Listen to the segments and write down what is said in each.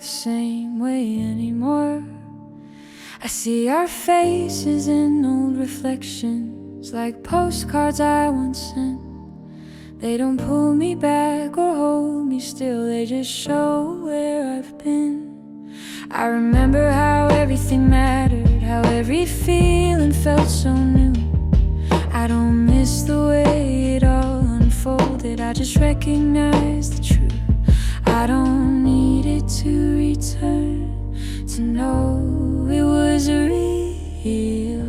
same way anymore. I see our faces in old reflections, like postcards I once sent. They don't pull me back or hold me still, they just show where I've been. I remember how everything mattered, how every feeling felt so new. I don't miss the way it all unfolded, I just recognize the truth. I don't need it to return to know it was real.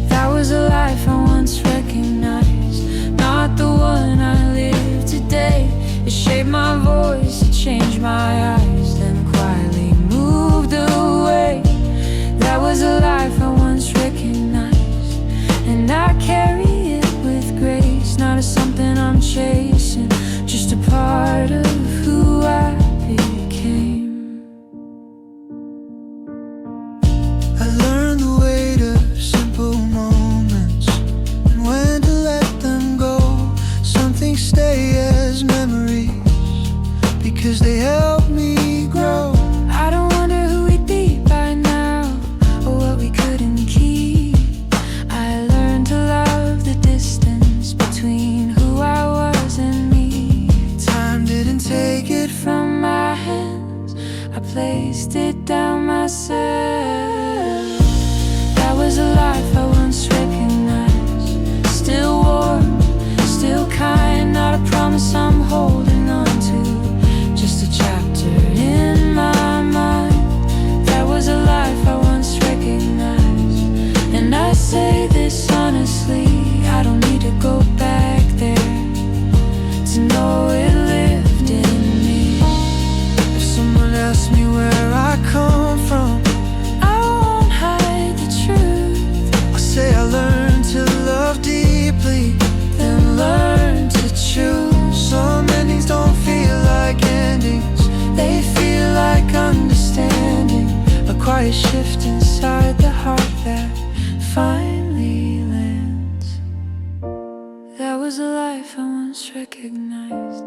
That was a life I once recognized, not the one I live today. It shaped my voice, it changed my eyes, then quietly moved away. That was a life I once recognized, and I carry it with grace, not as something I'm chasing, just a part of who I became. I learned the weight of simple moments and when to let them go. Some things stay as memories because they help me grow. I don't wonder who we'd be by now, or what we couldn't keep. I learned to love the distance between who I was and me. Time didn't take it From my hands, I placed it down myself. That was a life I once recognized, still warm, still kind, not a promise I'm holding on to, just a chapter in my mind. That was a life I once recognized, and I say this honestly, I don't need to go back there to know it lived in me. if someone asks me where I come from. I won't hide the truth, I say I learned to love deeply, then learn to choose. some endings don't feel like endings, They feel like understanding, a quiet shift inside the heart that finally lands. That was a life I once recognized,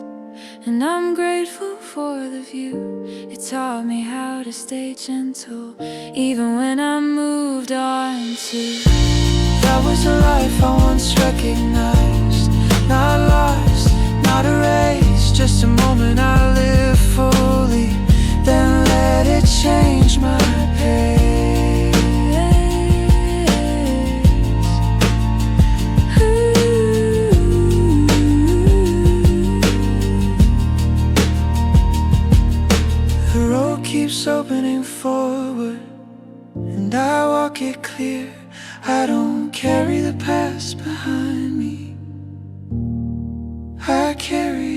and I'm grateful for the view. It taught me how to stay gentle, even when I moved on to. That was a life I once recognized, not lost, not erased, just a moment I live fully, then let it change my pace. The road keeps opening forward, and I walk it clear. I don't carry the past behind me, I carry